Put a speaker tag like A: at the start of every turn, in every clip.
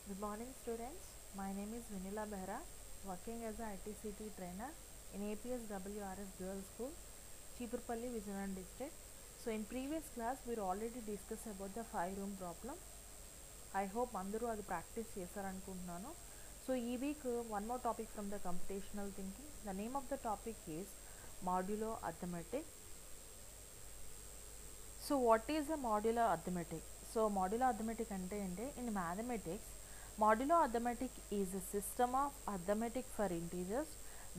A: Good morning, students. My name is Vinila Behra, working as a ITCT trainer in APSWRS Girls School, Chipurpalli, Vizhinjana district. So, in previous class, we already discussed about the 5-room problem. I hope అందరూ అది practice చేశారనుకుంటున్నాను. So, ఈ week one more topic from the computational thinking. The name of the topic is modulo arithmetic. So, what is a modular arithmetic? So, modular arithmetic ante in mathematics, modular arithmetic is a system of arithmetic for integers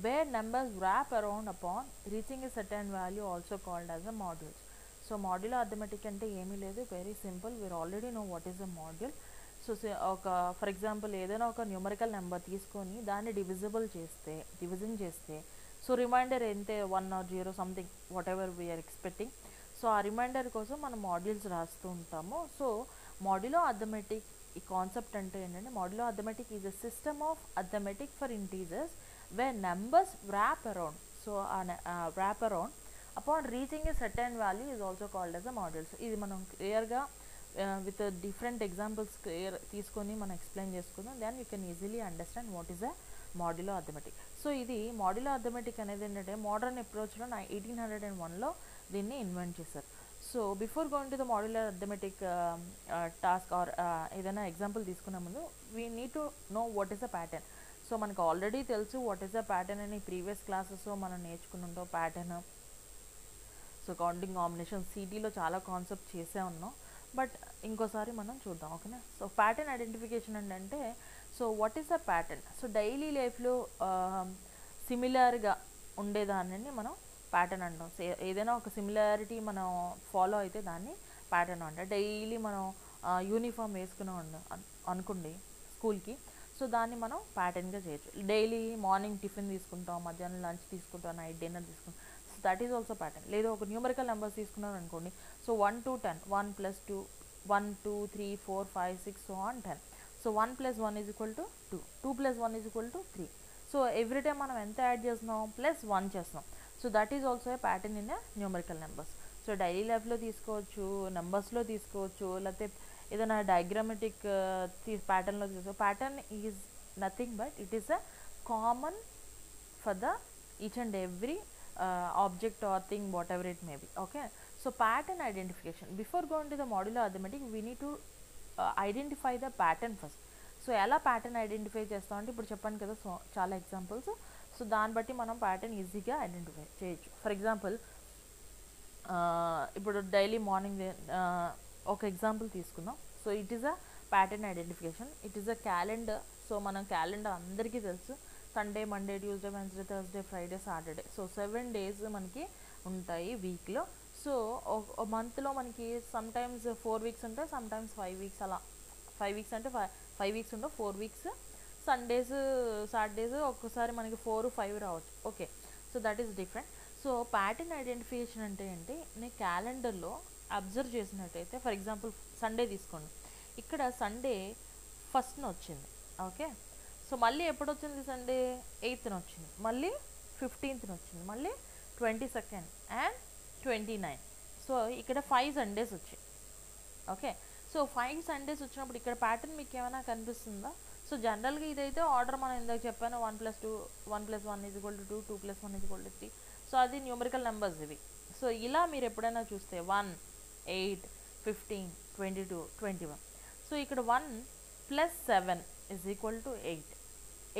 A: where numbers wrap around upon reaching a certain value, also called as a modules. So, modular arithmetic ante emi ledu, very simple. We already know what is a module. So, for example, ఏదైనా ఒక numerical number తీసుకొని దాన్ని division చేస్తే so remainder ఎంతే 1 or 0 something whatever we're expecting. So ఆ reminder కోసం మనం modules రాస్తూ ఉంటాము. సో మాడ్యులో అర్థమెటిక్ ఈ కాన్సెప్ట్ అంటే ఏంటంటే, modulo arithmetic is a system of arithmetic for integers where numbers wrap around. So wrap around upon reaching a certain value is also called as a modules. ఇది మనం క్లియర్గా with different examples తీసుకొని మనం explain చేసుకుందాం. Then you can easily understand what is a modulo arithmetic. So ఇది modulo arithmetic అనేది ఏంటంటే modern అప్రోచ్లో 1801లో దీన్ని ఇన్వెంట్ చేశారు. So before going to the modular arithmetic task or ఏదైనా ఎగ్జాంపుల్ తీసుకునే ముందు we need to know what is a pattern. So మనకు ఆల్రెడీ తెలుసు వాట్ ఈస్ అ ప్యాటర్న్ అని ప్రీవియస్ క్లాసెస్లో మనం నేర్చుకుని ఉంటాం ప్యాటర్న్. సో కౌంటింగ్ కాంబినేషన్ సిటీలో చాలా కాన్సెప్ట్ చేసే ఉన్నాం, బట్ ఇంకోసారి మనం చూద్దాం, ఓకేనా. సో ప్యాటర్న్ ఐడెంటిఫికేషన్ అంటే, so what is a pattern? So daily లైఫ్లో సిమిలర్గా ఉండేదాన్ని మనం ప్యాటర్న్ అంటాం. సో ఏదైనా ఒక సిమిలారిటీ మనం ఫాలో అయితే దాన్ని ప్యాటర్న్ అంటాం. డైలీ మనం యూనిఫామ్ వేసుకుని అనుకోండి స్కూల్కి, సో దాన్ని మనం ప్యాటర్న్గా చేయొచ్చు. డైలీ మార్నింగ్ టిఫిన్ తీసుకుంటాం, మధ్యాహ్నం లంచ్ తీసుకుంటాం, నైట్ డిన్నర్ తీసుకుంటాం. So that is also pattern. లేదా ఒక న్యూమరికల్ నెంబర్స్ తీసుకున్నారు అనుకోండి, so 1 to 10, 1 + 2, 1 2 3 4 5 6 so on 10. So 1 + 1 = 2, 2 + 1 = 3. So every time మనం ఎంత యాడ్ చేస్తున్నాం? +1 చేస్తున్నాం. So that is also a pattern in numerical numbers. So daily లైఫ్లో తీసుకోవచ్చు, నెంబర్స్లో తీసుకోవచ్చు, లేకపోతే ఏదైనా డయాగ్రామెటిక్ ప్యాటర్న్లో తీసుకో. Pattern is nothing but it is a common for the each and every object or thing, whatever it may be, okay. So pattern identification, before going to the modular arithmetic we need to identify the pattern first. So ఎలా pattern identify చేస్తాం అంటే ఇప్పుడు చెప్పాను కదా, so చాలా examples. So దాన్ని బట్టి మనం ప్యాటర్న్ ఈజీగా ఐడెంటిఫై చేయొచ్చు. ఫర్ ఎగ్జాంపుల్ ఇప్పుడు డైలీ మార్నింగ్ ఒక ఎగ్జాంపుల్ తీసుకుందాం. So it is a pattern identification. It is a calendar. So మనం క్యాలెండర్ అందరికీ తెలుసు, Sunday, Monday, Tuesday, Wednesday, Thursday, Friday, Saturday. So 7 days మనకి ఉంటాయి వీక్లో. సో మంత్లో మనకి సమ్టైమ్స్ 4 weeks ఉంటాయి, సమ్టైమ్స్ 5 weeks. అలా 5 weeks అంటే 5 weeks ఉండవు, 4 weeks. సండేస్, సాటర్డేస్ ఒక్కసారి మనకి 4 5 రావచ్చు, okay. So that is different. So pattern identification అంటే ఏంటి, నేను క్యాలెండర్లో అబ్జర్వ్ చేసినట్టయితే, ఫర్ ఎగ్జాంపుల్ సండే తీసుకోండి. ఇక్కడ సండే 1st వచ్చింది, ఓకే. సో మళ్ళీ ఎప్పుడు వచ్చింది? సండే 8th వచ్చింది, మళ్ళీ 15th వచ్చింది, మళ్ళీ 22nd అండ్ 29. సో ఇక్కడ 5 Sundays వచ్చాయి, ఓకే. సో 5 Sundays వచ్చినప్పుడు ఇక్కడ ప్యాటర్న్ మీకు ఏమైనా కనిపిస్తుందా? సో జనరల్గా ఇదైతే ఆర్డర్ మనం ఇందాక చెప్పాను, 1 + 2, 1 + 1 = 2, 2 + 1 = 3. సో అది న్యూమరికల్ నెంబర్స్ ఇవి. సో ఇలా మీరు ఎప్పుడైనా చూస్తే 1 8 15 22 21. సో ఇక్కడ 1 + 7 = 8,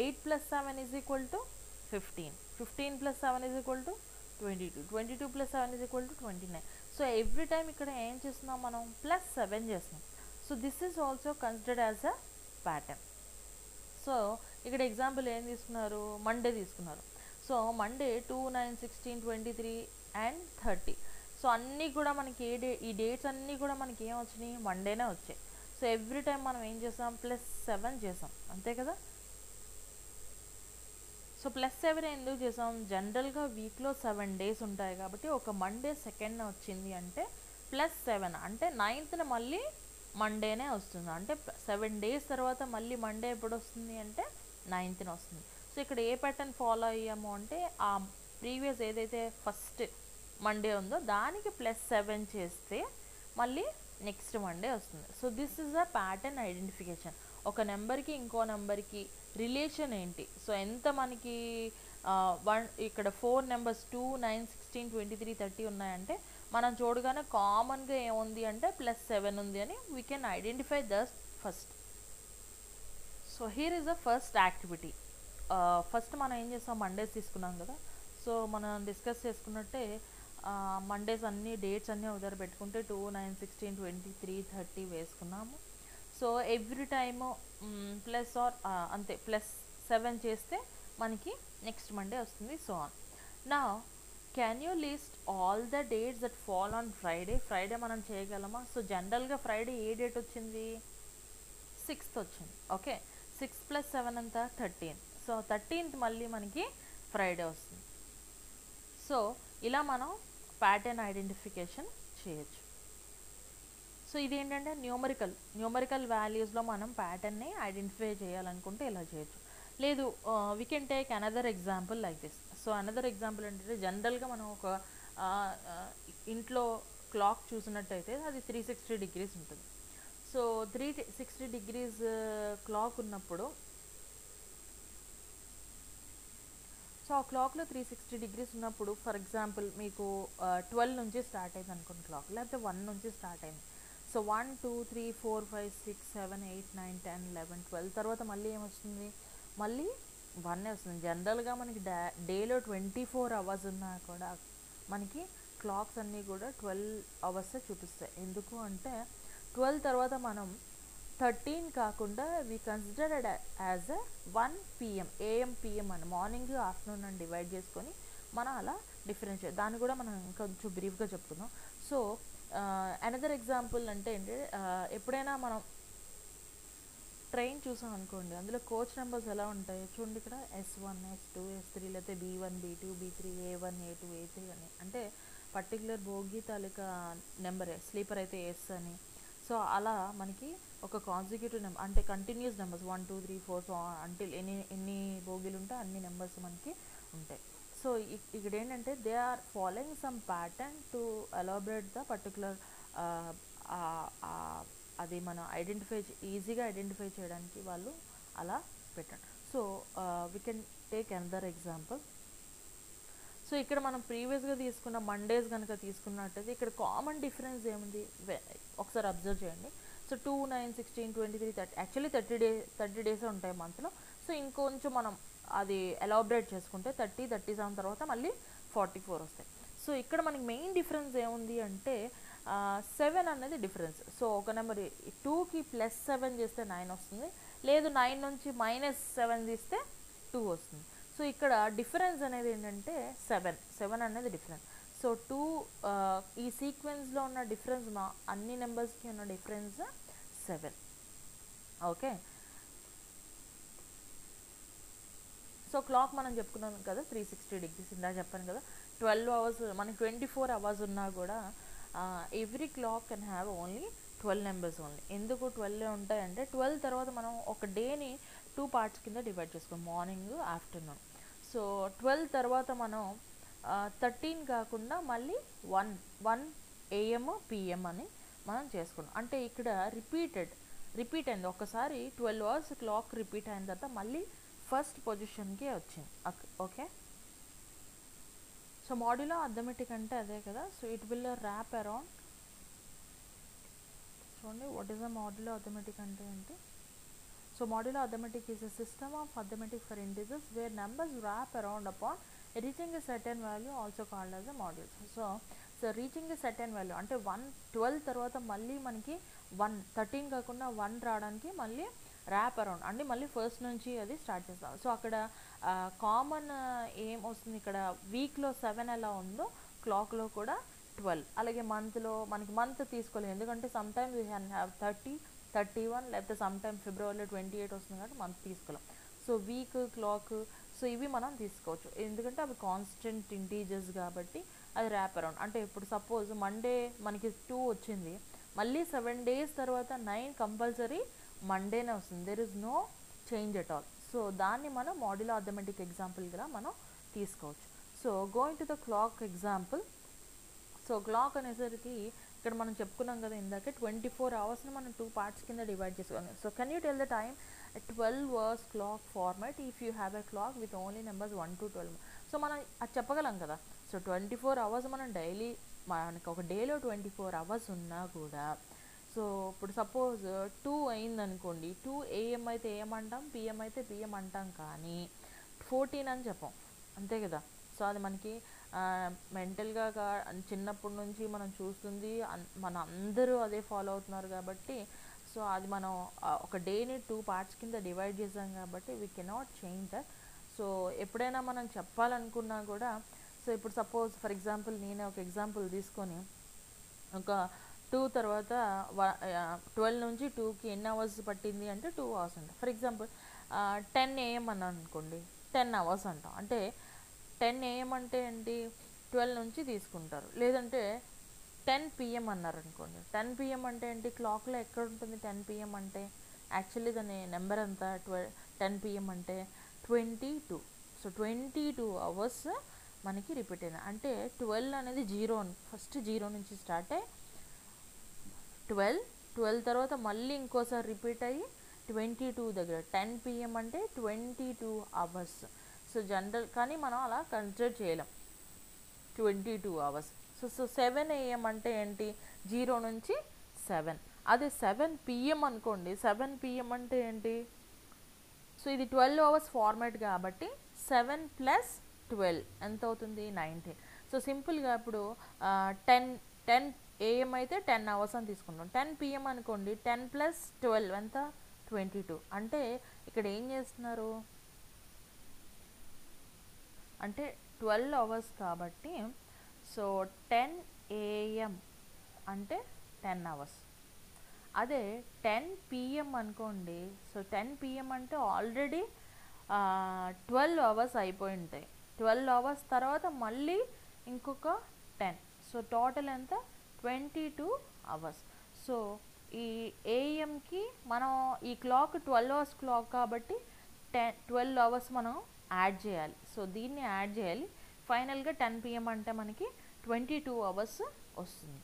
A: 8 + 7 = 15, 15 + 7 = 22, 22 + 7 = 29. సో ఎవ్రీ టైమ్ ఇక్కడ ఏం చేస్తున్నాం మనం? +7 చేస్తున్నాం. So this is also considered as a pattern. So ఇక్కడ ఎగ్జాంపుల్ ఏం తీసుకున్నారు? మండే తీసుకున్నారు. So Monday 2 9 16 23 and 30. సో అన్నీ కూడా మనకి ఈ డేట్స్ అన్నీ కూడా మనకి ఏం వచ్చినాయి? మండేనే వచ్చాయి. సో ఎవ్రీ టైం మనం ఏం చేసాం? +7 చేసాం, అంతే కదా. సో +7 ఎందుకు చేసాం? జనరల్గా వీక్లో 7 days ఉంటాయి కాబట్టి ఒక మండే 2nd వచ్చింది అంటే +7 అంటే 9th మళ్ళీ మండేనే వస్తుంది. అంటే 7 days తర్వాత మళ్ళీ మండే ఎప్పుడు వస్తుంది అంటే 9th వస్తుంది. సో ఇక్కడ ఏ ప్యాటర్న్ ఫాలో అయ్యాము అంటే, ఆ ప్రీవియస్ ఏదైతే ఫస్ట్ మండే ఉందో దానికి +7 చేస్తే మళ్ళీ నెక్స్ట్ మండే వస్తుంది. So this is a pattern identification. ఒక నెంబర్కి ఇంకో నెంబర్కి రిలేషన్ ఏంటి, సో ఎంత మనకి ఇక్కడ 4 నెంబర్స్ 2, 9, 16, 23, 30 ఉన్నాయంటే మనం చూడగానే కామన్గా ఏముంది అంటే +7 ఉంది అని we can identify this first. So here is the first activity. First మనం ఏం చేస్తాం, మండేస్ తీసుకున్నాం కదా. సో మనం డిస్కస్ చేసుకున్నట్టే మండేస్ అన్ని డేట్స్ అన్నీ ఉదర పెట్టుకుంటే 2, 9, 16, 23, 30 వేసుకున్నాము. So every time plus or అంతే +7 చేస్తే మనకి నెక్స్ట్ మండే వస్తుంది. So on. నా can you list all the dates that fall on Friday. Friday మనం చేయగలమా? సో జనరల్గా ఫ్రైడే ఏ డేట్ వచ్చింది, 6th వచ్చింది. ఓకే, 6 + 7 అంతా 13. సో 13th మళ్ళీ మనకి ఫ్రైడే వస్తుంది. సో ఇలా మనం ప్యాటర్న్ ఐడెంటిఫికేషన్ చేయొచ్చు. సో ఇదేంటంటే న్యూమరికల్ వాల్యూస్లో మనం ప్యాటర్న్ని ఐడెంటిఫై చేయాలనుకుంటే ఇలా చేయొచ్చు. లేదు, we can take another example like this. So another example ఏంటంటే జనరల్గా మనం ఒక ఇంట్లో క్లాక్ చూసినట్టయితే అది 360 degrees ఉంటుంది. సో 360 degrees క్లాక్ ఉన్నప్పుడు, సో ఆ క్లాక్లో 360 degrees ఉన్నప్పుడు ఫర్ ఎగ్జాంపుల్ మీకు 12 నుంచి స్టార్ట్ అయింది అనుకోండి క్లాక్, లేకపోతే 1 నుంచి స్టార్ట్ అయింది. సో 1, 2, 3, 4, 5, 6, 7, 8, 9, 10, 11, 12 తర్వాత మళ్ళీ ఏమొస్తుంది, మళ్ళీ 1 వస్తుంది. జనరల్గా మనకి డేలో 24 hours ఉన్నా కూడా మనకి క్లాక్స్ అన్నీ కూడా 12 hours చూపిస్తాయి. ఎందుకు అంటే 12 తర్వాత మనం 13 కాకుండా we considered as 1 PM, AM, PM అని మార్నింగ్ ఆఫ్టర్నూన్ అని డివైడ్ చేసుకొని మనం అలా డిఫరెన్షియేట్, దాన్ని కూడా మనం కొంచెం బ్రీఫ్గా చెప్పుకుందాం. సో అనదర్ ఎగ్జాంపుల్ అంటే ఎప్పుడైనా మనం ట్రైన్ చూసాం అనుకోండి, అందులో కోచ్ నెంబర్స్ ఎలా ఉంటాయి చూడండి. ఇక్కడ S1, S2, S3 లేకపోతే B1, B2, B3, A1, A2, A3 అని, అంటే పర్టికులర్ బోగి తాలూకా నెంబర్, స్లీపర్ అయితే S అని. సో అలా మనకి ఒక కాన్సిక్యూటివ్ నెంబర్ అంటే కంటిన్యూస్ నెంబర్స్ 1, 2, 3, 4 సో అంటిల్ ఎన్ని బోగీలు ఉంటే అన్ని నెంబర్స్ మనకి ఉంటాయి. సో ఇక్కడ ఏంటంటే they are following some pattern to elaborate the particular, అది మనం ఈజీగా ఐడెంటిఫై చేయడానికి వాళ్ళు అలా పెట్టండి. So we can take another example. So ఇక్కడ మనం ప్రీవియస్గా తీసుకున్న మండేస్ కనుక తీసుకున్నట్టయితే ఇక్కడ కామన్ డిఫరెన్స్ ఏముంది ఒకసారి అబ్జర్వ్ చేయండి. సో 2, 9, 16, 23, 30 యాక్చువల్లీ 30 days ఉంటాయి మంత్లో. సో ఇంకొంచెం మనం అది ఎలాబరేట్ చేసుకుంటే 30, 37 తర్వాత మళ్ళీ 44 వస్తాయి. సో ఇక్కడ మనకి మెయిన్ డిఫరెన్స్ ఏముంది అంటే 7 అనేది డిఫరెన్స్. సో ఒక నెంబర్ 2కి +7 చేస్తే 9 వస్తుంది, లేదు 9 నుంచి -7 తీస్తే 2 వస్తుంది. సో ఇక్కడ డిఫరెన్స్ అనేది ఏంటంటే 7 అనేది డిఫరెన్స్. సో 2 ఈ సీక్వెన్స్లో ఉన్న డిఫరెన్స్ అన్ని నెంబర్స్కి ఉన్న డిఫరెన్స్ 7. ఓకే, సో క్లాక్ మనం చెప్పుకున్నాం కదా 360 degrees, ఇందా చెప్పాను కదా 12 hours, మనకి 24 hours ఉన్నా కూడా every clock can have only 12 numbers only. ఎందుకు 12 ఉంటాయంటే 12 తర్వాత మనం ఒక డేని 2 parts కింద డివైడ్ చేసుకోం, మార్నింగ్, ఆఫ్టర్నూన్. సో 12 తర్వాత మనం 13 కాకుండా మళ్ళీ 1 AM, PM అని మనం చేసుకున్నాం. అంటే ఇక్కడ రిపీట్ అయింది ఒకసారి 12 hours క్లాక్ రిపీట్ అయిన తర్వాత మళ్ళీ ఫస్ట్ పొజిషన్కి వచ్చింది. ఓకే, సో మాడ్యులో అర్థమెటిక్ అంటే అదే కదా. So it will wrap around, చూడండి what is the modulo arithmetic అంటే ఏంటి. So modulo arithmetic is a system of arithmetic for integers where numbers wrap around upon reaching a certain value also called as a modulus. So reaching a certain value అంటే 12 తర్వాత మళ్ళీ మనకి 13 కాకుండా 1 రావడానికి మళ్ళీ rap around అంటే మళ్ళీ first నుంచి అది స్టార్ట్ చేస్తాం. సో అక్కడ కామన్ ఏం వస్తుంది, ఇక్కడ వీక్లో 7 ఎలా ఉందో క్లాక్లో కూడా 12. అలాగే మంత్లో మనకి మంత్ తీసుకోలేదు, ఎందుకంటే sometimes we can have 30, 31 లేకపోతే సమ్ టైమ్ ఫిబ్రవరిలో 28 వస్తుంది కాబట్టి మంత్ తీసుకోలేం. సో వీక్, క్లాక్, సో ఇవి మనం తీసుకోవచ్చు ఎందుకంటే అవి కాన్స్టెంట్ ఇంటీజర్స్ కాబట్టి అది ర్యాప్ అరౌండ్. అంటే ఇప్పుడు సపోజ్ మండే మనకి 2 వచ్చింది, మళ్ళీ 7 days తర్వాత 9 కంపల్సరీ మండేనే వస్తుంది, there is no change at all. So దాన్ని మనం మాడ్యులో అర్థమెటిక్ ఎగ్జాంపుల్గా మనం తీసుకోవచ్చు. So going to the clock example. So clock అనేసరికి ఇక్కడ మనం చెప్పుకున్నాం కదా ఇందాక 24 అవర్స్ని మనం 2 పార్ట్స్ కింద డివైడ్ చేసుకోవాలి. So can you tell the time 12 hours clock format if you have a clock with only numbers 1 to 12. So మనం అది చెప్పగలం కదా. సో 24 అవర్స్ మనం డైలీ, మనకి ఒక డేలో 24 అవర్స్ ఉన్నా కూడా, సో ఇప్పుడు సపోజ్ 2 అయిందనుకోండి, 2 AM అయితే AM అంటాం, PM అయితే PM అంటాం, కానీ 14 అని చెప్పాం, అంతే కదా. సో అది మనకి మెంటల్గా చిన్నప్పటి నుంచి మనం చూస్తుంది, మన అందరూ అదే ఫాలో అవుతున్నారు కాబట్టి, సో అది మనం ఒక డేని 2 పార్ట్స్ కింద డివైడ్ చేసాం కాబట్టి we cannot change that. So ఎప్పుడైనా మనం చెప్పాలనుకున్నా కూడా, సో ఇప్పుడు సపోజ్ ఫర్ ఎగ్జాంపుల్ నేనే ఒక ఎగ్జాంపుల్ తీసుకొని, ఒక 2 తర్వాత 12 నుంచి 2కి ఎన్ని అవర్స్ పట్టింది అంటే 2 అవర్స్ అంట. ఫర్ ఎగ్జాంపుల్ 10 AM అన్నాను అనుకోండి, 10 అవర్స్ అంటాం. అంటే 10 AM అంటే ఏంటి, 12 నుంచి తీసుకుంటారు. లేదంటే 10 PM అన్నారు అనుకోండి, 10 PM అంటే ఏంటి, క్లాక్లో ఎక్కడ ఉంటుంది 10 PM అంటే, యాక్చువల్లీ దాని నెంబర్ అంతా 10 PM అంటే 22. సో 22 అవర్స్ మనకి రిపీట్ అయినా అంటే 12 అనేది 0, ఫస్ట్ 0 నుంచి స్టార్ట్ అయ్యి 12 తర్వాత మళ్ళీ ఇంకోసారి రిపీట్ అయ్యి 22 దగ్గర 10 PM అంటే 22 అవర్స్. సో జనరల్ కానీ మనం అలా కన్సిడర్ చేయలేం 22 అవర్స్. సో 7 AM అంటే ఏంటి, 0 నుంచి 7. అదే 7 PM అనుకోండి, 7 PM అంటే ఏంటి, సో ఇది 12 అవర్స్ ఫార్మాట్ కాబట్టి 7 + 12 ఎంత అవుతుంది, 19. సో సింపుల్గా ఇప్పుడు 10 AM అయితే 10 అవర్స్ అని తీసుకుంటాం. 10 PM అనుకోండి, 10 + 12 ఎంత, 22. అంటే ఇక్కడ ఏం చేస్తున్నారు అంటే 12 అవర్స్ కాబట్టి, సో 10 AM అంటే 10 అవర్స్. అదే 10 PM అనుకోండి, సో 10 PM అంటే ఆల్రెడీ 12 అవర్స్ అయిపోయి ఉంటాయి. 12 అవర్స్ తర్వాత మళ్ళీ ఇంకొక 10. సో టోటల్ ఎంత, 22 అవర్స్. సో ఈ ఏఎంకి మనం ఈ క్లాక్ 12 అవర్స్ క్లాక్ కాబట్టి 12 అవర్స్ మనం యాడ్ చేయాలి. సో దీన్ని యాడ్ చేయాలి. ఫైనల్గా 10 PM అంటే మనకి 22 అవర్స్ వస్తుంది.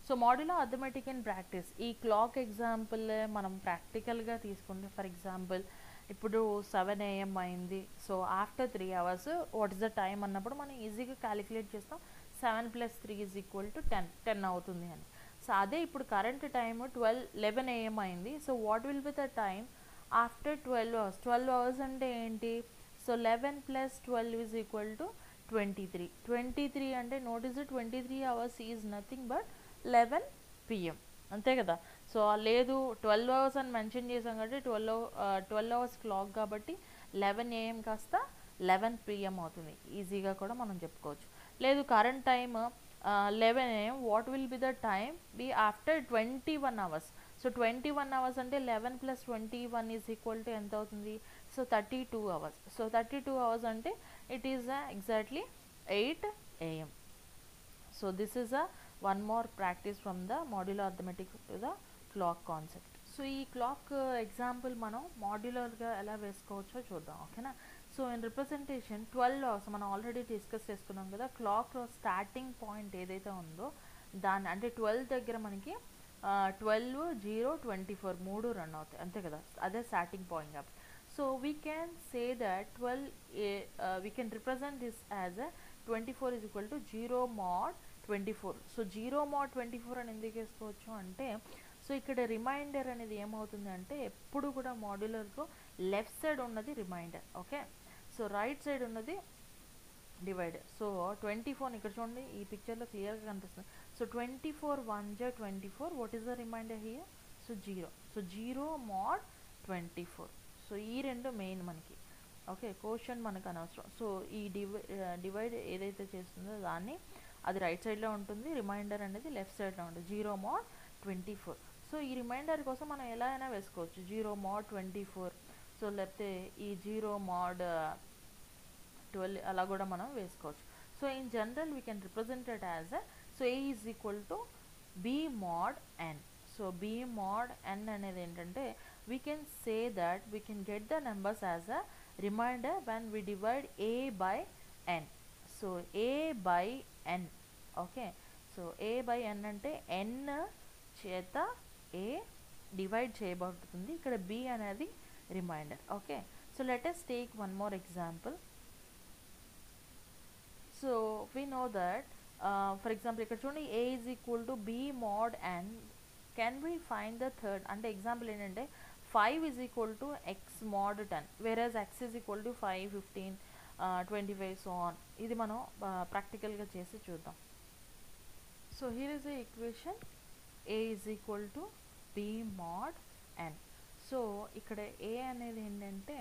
A: So modulo arithmetic in practice, ఈ క్లాక్ ఎగ్జాంపుల్ మనం ప్రాక్టికల్గా తీసుకుంటే, ఫర్ ఎగ్జాంపుల్ ఇప్పుడు 7 AM అయింది. So after 3 hours what is the time అన్నప్పుడు మనం ఈజీగా క్యాలిక్యులేట్ చేస్తాం, 7 + 3 = 10 అవుతుంది అని. సో అదే ఇప్పుడు కరెంట్ టైం 11 AM అయింది. So what will be the time after 12 hours. 12 hours అంటే ఏంటి, సో 11 + 12 = 23. 23 అంటే notice 23 hours is nothing but 11 PM, అంతే కదా. సో లేదు 12 అవర్స్ అని మెన్షన్ చేసాం కాబట్టి 12 అవర్స్ క్లాక్ కాబట్టి 11 AM కాస్త 11 PM అవుతుంది. ఈజీగా కూడా మనం చెప్పుకోవచ్చు. లేదు current time 11 AM, what will be the time be after 21 hours. So 21 hours అంటే 11 + 21 = ఎంత అవుతుంది, సో 32 అవర్స్. సో 32 అవర్స్ అంటే it is exactly 8 AM. So this is one more practice from the modular arithmetic to the clock concept. So ఈ clock example మనం మాడ్యులర్గా ఎలా వేసుకోవచ్చో చూద్దాం, ఓకేనా. So in representation 12 hours మనం ఆల్రెడీ డిస్కస్ చేసుకున్నాం కదా. Clock starting point ఏదైతే ఉందో దాన్ని అంటే 12 దగ్గర మనకి 12, 0, 24 3 రన్ అవుతాయి, అంతే కదా. అదే స్టార్టింగ్ పాయింట్ కాబట్టి. So we can say that 12 we can represent this as 24 = 0 mod 24. So 0 mod 24 అని ఎందుకు వేసుకోవచ్చు అంటే, సో ఇక్కడ రిమైండర్ అనేది ఏమవుతుంది అంటే, ఎప్పుడు కూడా మాడ్యులర్లో లెఫ్ట్ సైడ్ ఉన్నది remainder, okay. So right side ఉన్నది డివైడర్. సో 24 ఇక్కడ చూడండి, ఈ పిక్చర్లో క్లియర్గా కనిపిస్తుంది. So 24 1 × 24, what is the remainder here, so 0. So 0 mod 24. So ఈ రెండు మెయిన్ మనకి, ఓకే. క్వశ్చన్ మనకు అనవసరం. సో ఈ డివైడ్ ఏదైతే చేస్తుందో దాన్ని అది రైట్ సైడ్లో ఉంటుంది, రిమైండర్ అనేది లెఫ్ట్ సైడ్లో ఉంటుంది, 0 mod 24. సో ఈ రిమైండర్ కోసం మనం ఎలా అయినా వేసుకోవచ్చు, 0 mod 24. సో లేకపోతే ఈ 0 mod 12 అలా కూడా మనం వేసుకోవచ్చు. So in general we can represent it as so A = B mod n. So B mod n అనేది ఏంటంటే, we can say that we can get the numbers as a remainder when we divide A by n. So so a by n. Okay, so a by n అంటే n చేత a divide చేయబడుతుంది, ఇక్కడ b అనేది remainder. Okay, so let us take one more example. So we know that for example ఇక్కడ చూడండి a is equal to b mod n. Can we find the third? అంటే example ఏంటంటే 5 is equal to x mod 10, whereas x is equal to 5, 15, 25 so on. ఇది మనం ప్రాక్టికల్గా చేసి చూద్దాం. So here is the equation, a is equal to b mod n. So ఇక్కడ a అనేది ఏంటంటే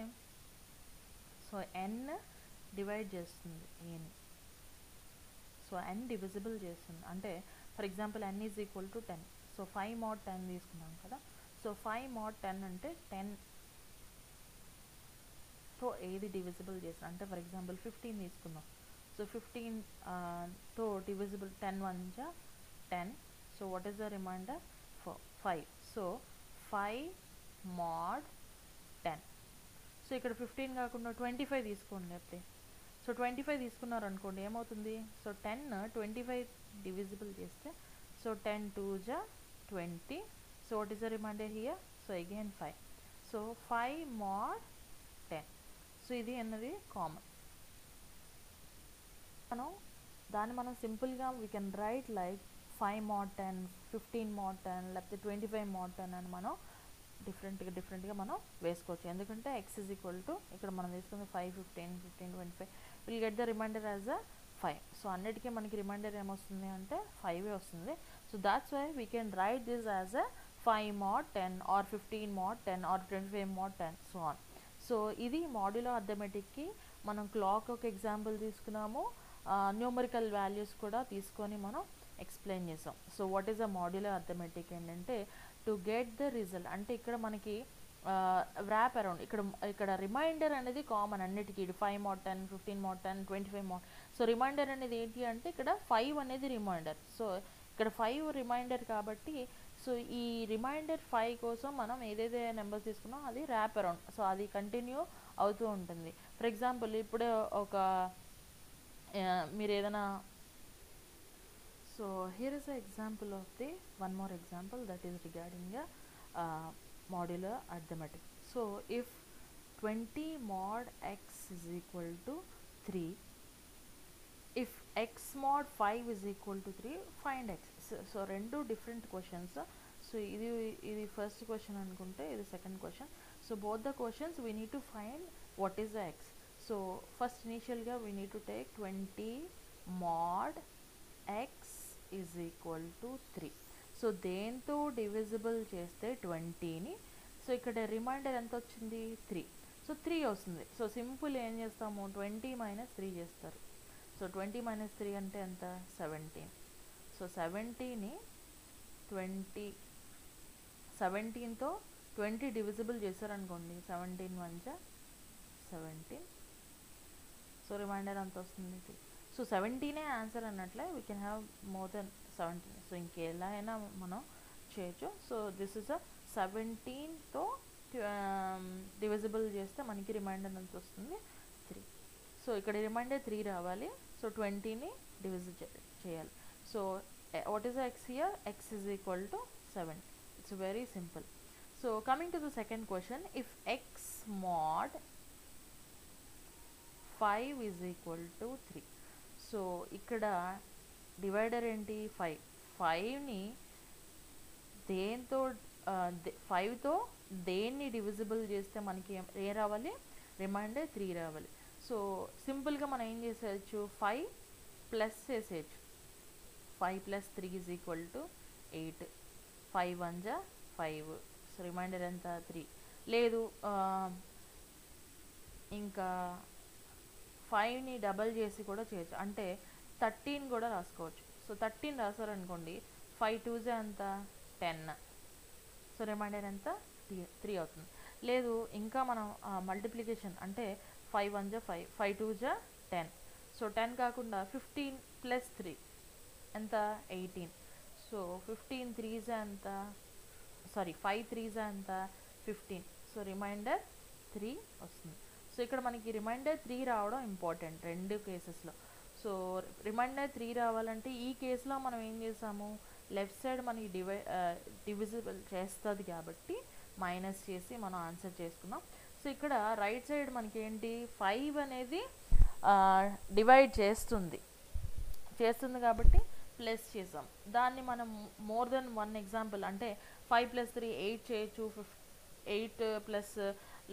A: సో n డివైడ్ చేస్తుంది aని, సో n డివిజిబుల్ చేస్తుంది. అంటే for example n is equal to 10, so 5 mod 10 తీసుకున్నాం కదా. సో 5 mod 10 అంటే 10తో ఏది డివిజిబుల్ చేస్తుంది అంటే ఫర్ ఎగ్జాంపుల్ 15 తీసుకుందాం. సో 15తో డివిజిబుల్ 10 1 జా 10. So what is the remainder? 5. So 5 mod 10. So ఇక్కడ 15 కాకుండా 25 తీసుకోండి లేకపోతే. సో 25 తీసుకున్నారు అనుకోండి ఏమవుతుంది? సో 10 25 డివిజిబుల్ చేస్తే సో 10 2 జా 20. So what is the remainder here? So again 5. So 5 mod 10. So ఇది అన్నది కామన్. మనం సింపుల్గా we can write like 5 mod 10, 15 mod 10 లేకపోతే 25 mod 10 అని మనం డిఫరెంట్గా మనం వేసుకోవచ్చు. ఎందుకంటే ఎక్స్ ఈజ్ ఈక్వల్ టు ఇక్కడ మనం తీసుకుంది 5, 15, 25 will get the remainder as a 5. So అన్నిటికీ మనకి రిమైండర్ ఏమొస్తుంది అంటే 5 వస్తుంది. So that's why we can write this as a 5 mod 10 or 15 mod 10 or 25 mod 10 so on. So ఇది మాడ్యులో అర్థమెటిక్కి మనం క్లాక్ ఒక ఎగ్జాంపుల్ తీసుకున్నాము, న్యూమరికల్ వాల్యూస్ కూడా తీసుకొని మనం ఎక్స్ప్లెయిన్ చేసాం. So what is a modulo arithmetic ఏంటంటే టు గెట్ ద రిజల్ట్ అంటే ఇక్కడ మనకి ర్యాప్ అరౌండ్ ఇక్కడ రిమైండర్ అనేది కామన్ అన్నిటికీ 5 mod 10, 15 mod 10, 25 mod. So remainder అనేది ఏంటి అంటే ఇక్కడ 5 అనేది రిమైండర్. సో ఇక్కడ 5 రిమైండర్ కాబట్టి సో ఈ రిమైండర్ 5 కోసం మనం ఏదైతే నెంబర్స్ తీసుకున్నాం అది ర్యాప్ అరౌండ్, సో అది కంటిన్యూ అవుతూ ఉంటుంది. ఫర్ ఎగ్జాంపుల్ ఇప్పుడే ఒక మీరు ఏదైనా so here is an example of the one more example that is regarding a modular arithmetic. So if 20 mod x is equal to 3, if x mod 5 is equal to 3, find x. So రెండు different questions. So ఇది first question అనుకుంటే ఇది second question. So both the questions we need to find what is the x. So first initially we need to take 20 mod x is equal to 3. So దేంతో divisible చేస్తే 20ని, so ఇక్కడ reminder ఎంత వచ్చింది 3. So 3 వస్తుంది. So simple ఏం చేస్తాము 20 - 3 చేస్తారు. So 20 - 3 అంటే ఎంత 17. సో 17ని 17తో 20 డివిజిబుల్ చేశారనుకోండి 17 1 జా 17. సో రిమైండర్ అంత వస్తుంది 3. సో 17 ఆన్సర్ అన్నట్లే we can have more than 17. So ఇంకెలా అయినా మనం చేయొచ్చు. సో దిస్ ఇస్ అ 17తో డివిజిబుల్ చేస్తే మనకి రిమైండర్ ఎంత వస్తుంది 3. సో ఇక్కడ రిమైండర్ 3 రావాలి. సో 20ని డివిజిట్ చేయాలి. So what is X here? X is equal to 7. It's very simple. So coming to the second question, if X mod 5 is equal to 3. So ఇక్కడ divider ఏంటి 5. 5ని దేంతో 5తో దేన్ని డివిజిబుల్ చేస్తే మనకి ఏ రావాలి? రిమైండర్ 3 రావాలి. సో సింపుల్గా మనం ఏం చేసేయచ్చు 5 ప్లస్ చేసేయచ్చు. 5 + 3 is equal to 8. 5 1 జా 5. సో రిమైండర్ ఎంత 3. లేదు ఇంకా 5ని డబల్ చేసి కూడా చేయొచ్చు, అంటే 13 కూడా రాసుకోవచ్చు. సో 13 రాసారనుకోండి 5 2 జా ఎంత 10. సో రిమైండర్ ఎంత 3 అవుతుంది. లేదు ఇంకా మనం మల్టిప్లికేషన్ అంటే 5 1 జా 5, 5 2 జా 10. సో 10 కాకుండా 15 + 3 ఎంత 18. సో 15 3 జా ఎంత 5 3 జా ఎంత 15. సో రిమైండర్ 3 వస్తుంది. సో ఇక్కడ మనకి రిమైండర్ 3 రావడం ఇంపార్టెంట్ రెండు కేసెస్లో. సో రిమైండర్ 3 రావాలంటే ఈ కేసులో మనం ఏం చేసాము, లెఫ్ట్ సైడ్ మనకి డివిజిబుల్ చేస్తుంది కాబట్టి మైనస్ చేసి మనం ఆన్సర్ చేసుకున్నాం. సో ఇక్కడ రైట్ సైడ్ మనకి ఏంటి 5 అనేది డివైడ్ చేస్తుంది కాబట్టి ప్లస్ చేసాం. దాన్ని మనం మోర్ దెన్ 1 ఎగ్జాంపుల్ అంటే 5 + 3 8 చేయొచ్చు, 8 ప్లస్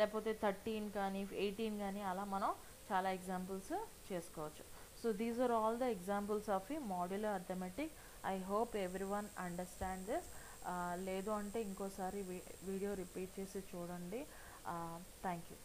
A: లేకపోతే 13 కానీ 18 కానీ అలా మనం చాలా ఎగ్జాంపుల్స్ చేసుకోవచ్చు. So these are all the examples of ఈ modular arithmetic. I hope everyone understand this. లేదు అంటే ఇంకోసారి వీడియో రిపీట్ చేసి చూడండి. Thank you.